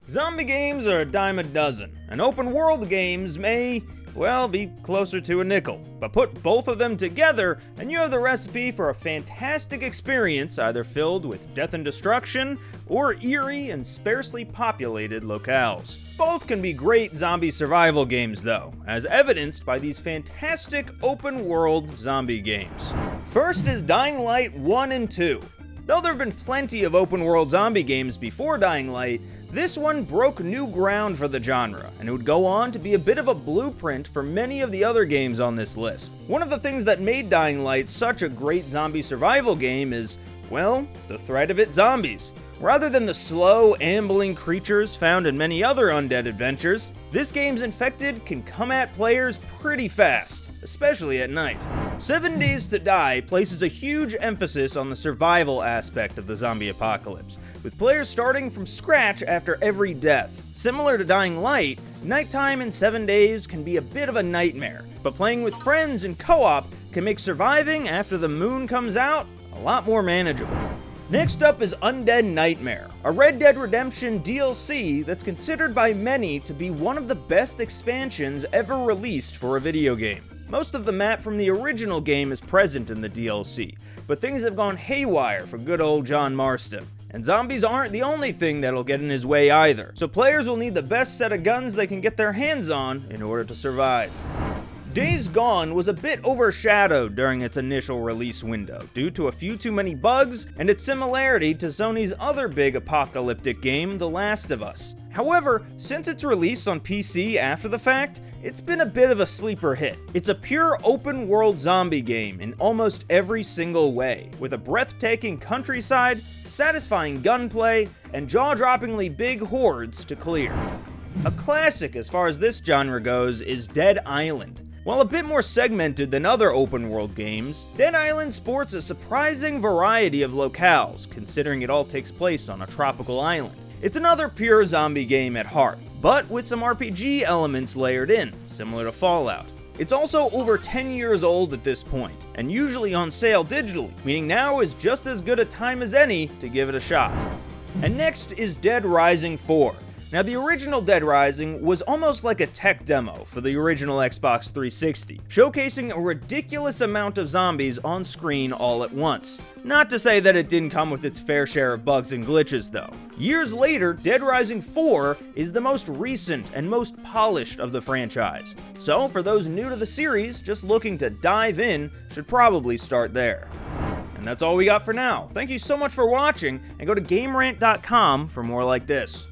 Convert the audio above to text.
Zombie games are a dime a dozen, and open world games may, well, be closer to a nickel. But put both of them together, and you have the recipe for a fantastic experience either filled with death and destruction, or eerie and sparsely populated locales. Both can be great zombie survival games though, as evidenced by these fantastic open world zombie games. First is Dying Light 1 and 2. Though there have been plenty of open world zombie games before Dying Light, this one broke new ground for the genre, and it would go on to be a bit of a blueprint for many of the other games on this list. One of the things that made Dying Light such a great zombie survival game is, well, the threat of its zombies. Rather than the slow, ambling creatures found in many other undead adventures, this game's infected can come at players pretty fast, especially at night. 7 Days to Die places a huge emphasis on the survival aspect of the zombie apocalypse, with players starting from scratch after every death. Similar to Dying Light, nighttime in 7 Days can be a bit of a nightmare, but playing with friends in co-op can make surviving after the moon comes out a lot more manageable. Next up is Undead Nightmare, a Red Dead Redemption DLC that's considered by many to be one of the best expansions ever released for a video game. Most of the map from the original game is present in the DLC, but things have gone haywire for good old John Marston. And zombies aren't the only thing that'll get in his way either, so players will need the best set of guns they can get their hands on in order to survive. Days Gone was a bit overshadowed during its initial release window due to a few too many bugs and its similarity to Sony's other big apocalyptic game, The Last of Us. However, since its release on PC after the fact, it's been a bit of a sleeper hit. It's a pure open world zombie game in almost every single way, with a breathtaking countryside, satisfying gunplay, and jaw-droppingly big hordes to clear. A classic as far as this genre goes is Dead Island. While a bit more segmented than other open-world games, Dead Island sports a surprising variety of locales, considering it all takes place on a tropical island. It's another pure zombie game at heart, but with some RPG elements layered in, similar to Fallout. It's also over 10 years old at this point, and usually on sale digitally, meaning now is just as good a time as any to give it a shot. And next is Dead Rising 4. Now, the original Dead Rising was almost like a tech demo for the original Xbox 360, showcasing a ridiculous amount of zombies on screen all at once. Not to say that it didn't come with its fair share of bugs and glitches though. Years later, Dead Rising 4 is the most recent and most polished of the franchise. So for those new to the series, just looking to dive in, should probably start there. And that's all we got for now. Thank you so much for watching, and go to GameRant.com for more like this.